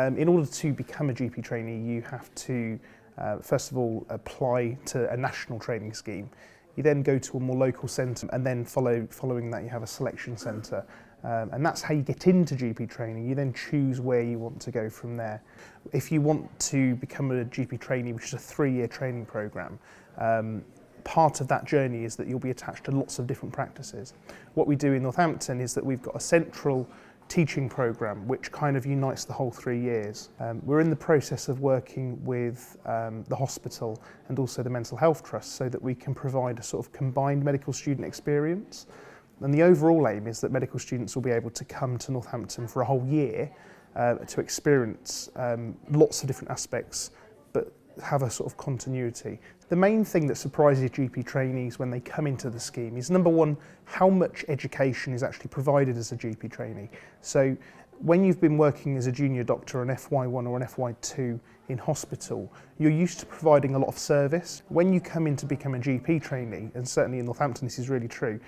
In order to become a GP trainee, you have to, first of all, apply to a national training scheme. You then go to a more local centre, and then following that you have a selection centre. And that's how you get into GP training. You then choose where you want to go from there. If you want to become a GP trainee, which is a 3-year training programme, part of that journey is that you'll be attached to lots of different practices. What we do in Northampton is that we've got a central teaching programme which kind of unites the whole 3 years. We're in the process of working with the hospital and also the mental health trust so that we can provide a sort of combined medical student experience. And the overall aim is that medical students will be able to come to Northampton for a whole year to experience lots of different aspects, but have a sort of continuity. The main thing that surprises GP trainees when they come into the scheme is, number one, how much education is actually provided as a GP trainee. So when you've been working as a junior doctor, an FY1 or an FY2 in hospital, you're used to providing a lot of service. When you come in to become a GP trainee, and certainly in Northampton this is really true,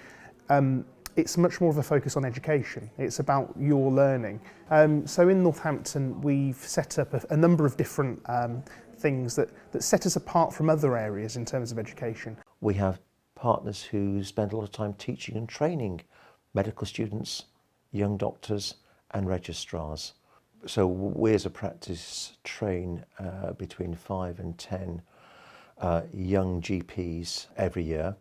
it's much more of a focus on education. It's about your learning. So in Northampton, we've set up a number of different things that set us apart from other areas in terms of education. We have partners who spend a lot of time teaching and training medical students, young doctors and registrars. So we as a practice train between 5 and 10 young GPs every year.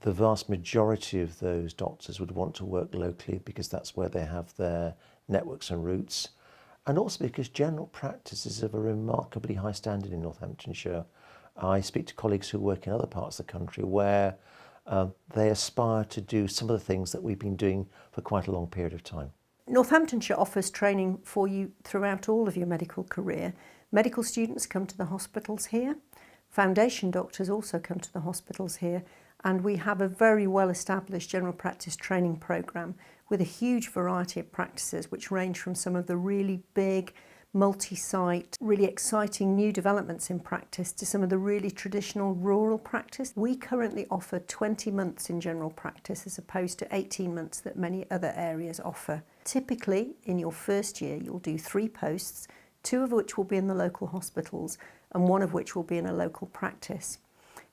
The vast majority of those doctors would want to work locally because that's where they have their networks and roots, and also because general practice is of a remarkably high standard in Northamptonshire. I speak to colleagues who work in other parts of the country where they aspire to do some of the things that we've been doing for quite a long period of time. Northamptonshire offers training for you throughout all of your medical career. Medical students come to the hospitals here. Foundation doctors also come to the hospitals here. And we have a very well-established general practice training programme with a huge variety of practices which range from some of the really big, multi-site, really exciting new developments in practice to some of the really traditional rural practice. We currently offer 20 months in general practice as opposed to 18 months that many other areas offer. Typically, in your first year, you'll do 3 posts, 2 of which will be in the local hospitals and 1 of which will be in a local practice.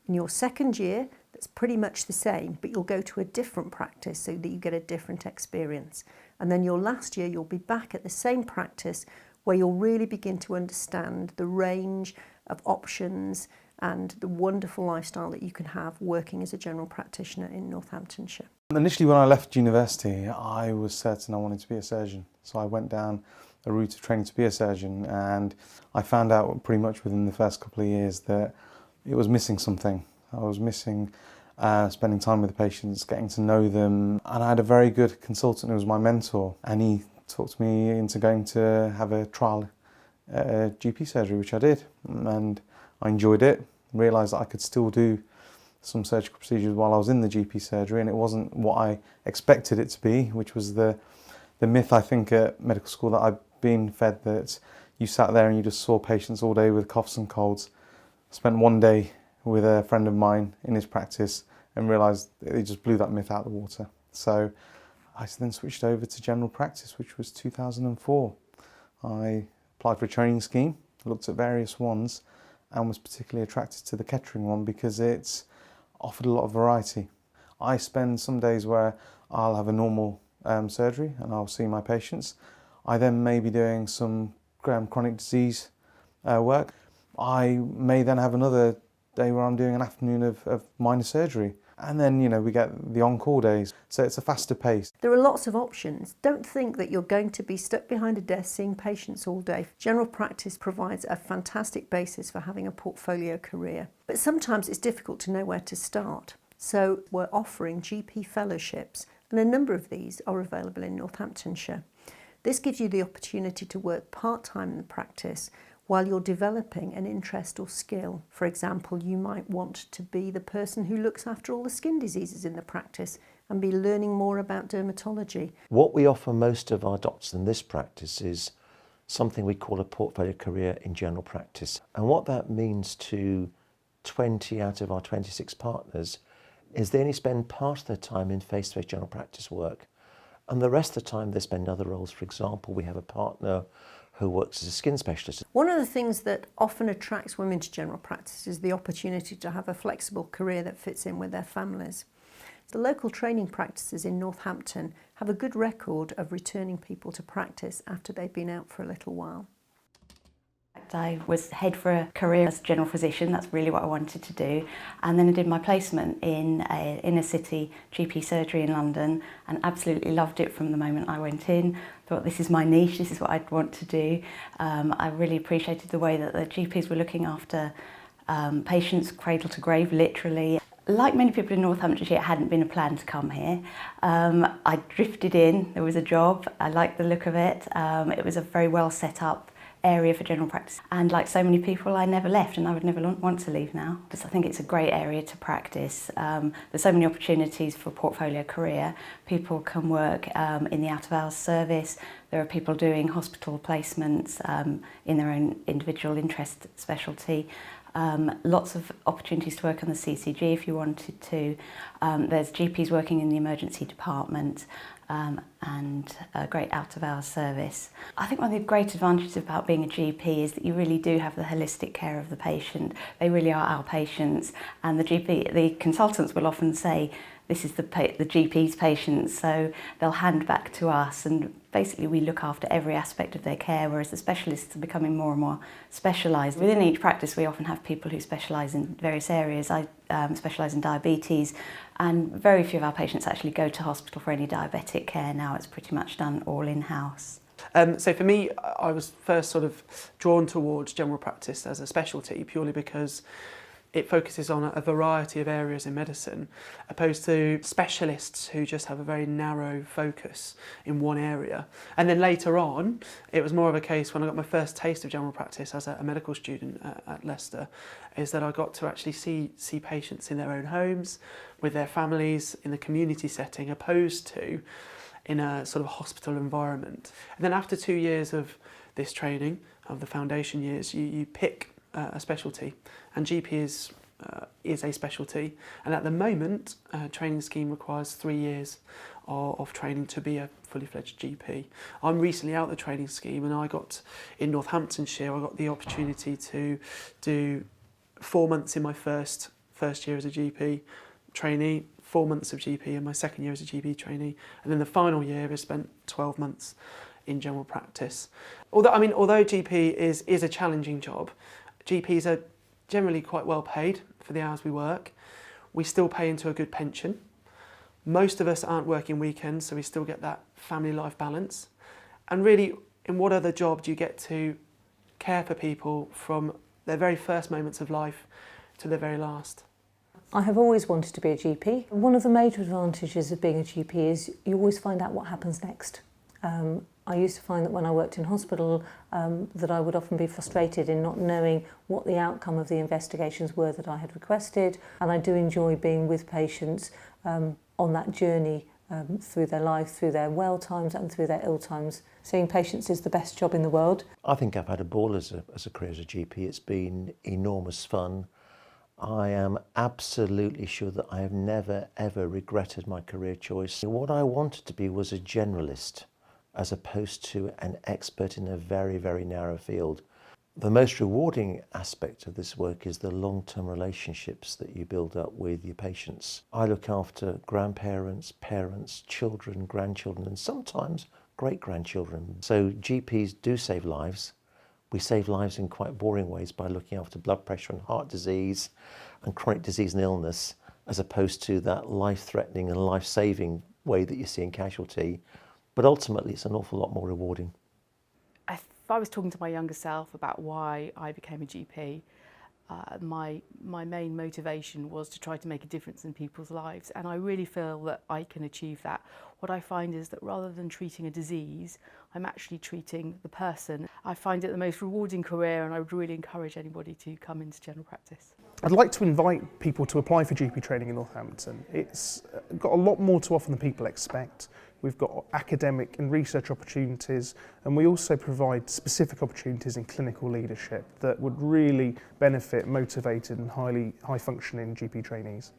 In your second year, that's pretty much the same, but you'll go to a different practice so that you get a different experience. And then your last year, you'll be back at the same practice where you'll really begin to understand the range of options and the wonderful lifestyle that you can have working as a general practitioner in Northamptonshire. Initially, when I left university, I was certain I wanted to be a surgeon. So I went down a route of training to be a surgeon, and I found out pretty much within the first couple of years that it was missing something. I was missing spending time with the patients, getting to know them, and I had a very good consultant who was my mentor, and he talked me into going to have a trial GP surgery, which I did, and I enjoyed it. Realised that I could still do some surgical procedures while I was in the GP surgery, and it wasn't what I expected it to be, which was the myth, I think, at medical school that I've been fed, that you sat there and you just saw patients all day with coughs and colds. I spent one day with a friend of mine in his practice and realised he just blew that myth out of the water. So I then switched over to general practice, which was 2004. I applied for a training scheme, looked at various ones, and was particularly attracted to the Kettering one because it's offered a lot of variety. I spend some days where I'll have a normal surgery and I'll see my patients. I then may be doing some chronic disease work. I may then have another day where I'm doing an afternoon of minor surgery. And then, we get the on-call days, so it's a faster pace. There are lots of options. Don't think that you're going to be stuck behind a desk seeing patients all day. General practice provides a fantastic basis for having a portfolio career. But sometimes it's difficult to know where to start. So we're offering GP fellowships, and a number of these are available in Northamptonshire. This gives you the opportunity to work part-time in the practice while you're developing an interest or skill. For example, you might want to be the person who looks after all the skin diseases in the practice and be learning more about dermatology. What we offer most of our doctors in this practice is something we call a portfolio career in general practice. And what that means to 20 out of our 26 partners is they only spend part of their time in face-to-face general practice work, and the rest of the time they spend other roles. For example, we have a partner who works as a skin specialist. One of the things that often attracts women to general practice is the opportunity to have a flexible career that fits in with their families. The local training practices in Northampton have a good record of returning people to practice after they've been out for a little while. I was head for a career as a general physician, that's really what I wanted to do. And then I did my placement in a inner city GP surgery in London and absolutely loved it from the moment I went in. Thought this is my niche, this is what I'd want to do. I really appreciated the way that the GPs were looking after patients cradle to grave, literally. Like many people in Northamptonshire, it hadn't been a plan to come here. I drifted in, there was a job, I liked the look of it. It was a very well set up area for general practice, and like so many people, I never left, and I would never want to leave now. Because I think it's a great area to practice. There's so many opportunities for portfolio career. People can work in the out of hours service. There are people doing hospital placements in their own individual interest specialty. Lots of opportunities to work on the CCG if you wanted to. There's GPs working in the emergency department. And a great out-of-hours service. I think one of the great advantages about being a GP is that you really do have the holistic care of the patient. They really are our patients, and the consultants will often say, this is the GP's patient, so they'll hand back to us, and basically we look after every aspect of their care, whereas the specialists are becoming more and more specialised. Within each practice we often have people who specialise in various areas. I specialise in diabetes, and very few of our patients actually go to hospital for any diabetic care now. It's pretty much done all in-house. So for me, I was first sort of drawn towards general practice as a specialty purely because it focuses on a variety of areas in medicine, opposed to specialists who just have a very narrow focus in one area. And then later on, it was more of a case when I got my first taste of general practice as a medical student at Leicester, is that I got to actually see patients in their own homes, with their families, in the community setting, opposed to in a sort of hospital environment. And then after 2 years of this training, of the foundation years, you pick a specialty, and GP is a specialty, and at the moment training scheme requires 3 years of training to be a fully fledged GP. I'm recently out of the training scheme, and I got in Northamptonshire, I got the opportunity to do 4 months in my first year as a GP trainee, 4 months of GP in my second year as a GP trainee, and then the final year I spent 12 months in general practice. Although GP is a challenging job, GPs are generally quite well paid for the hours we work. We still pay into a good pension. Most of us aren't working weekends, so we still get that family life balance. And really, in what other job do you get to care for people from their very first moments of life to their very last? I have always wanted to be a GP. One of the major advantages of being a GP is you always find out what happens next. I used to find that when I worked in hospital that I would often be frustrated in not knowing what the outcome of the investigations were that I had requested, and I do enjoy being with patients on that journey through their life, through their well times and through their ill times. Seeing patients is the best job in the world. I think I've had a ball as a career as a GP. It's been enormous fun. I am absolutely sure that I have never ever regretted my career choice. What I wanted to be was a generalist, as opposed to an expert in a very, very narrow field. The most rewarding aspect of this work is the long-term relationships that you build up with your patients. I look after grandparents, parents, children, grandchildren, and sometimes great-grandchildren. So GPs do save lives. We save lives in quite boring ways by looking after blood pressure and heart disease and chronic disease and illness, as opposed to that life-threatening and life-saving way that you see in casualty. But ultimately, it's an awful lot more rewarding. If I was talking to my younger self about why I became a GP, my main motivation was to try to make a difference in people's lives, and I really feel that I can achieve that. What I find is that rather than treating a disease, I'm actually treating the person. I find it the most rewarding career, and I would really encourage anybody to come into general practice. I'd like to invite people to apply for GP training in Northampton. It's got a lot more to offer than people expect. We've got academic and research opportunities, and we also provide specific opportunities in clinical leadership that would really benefit motivated and high functioning GP trainees.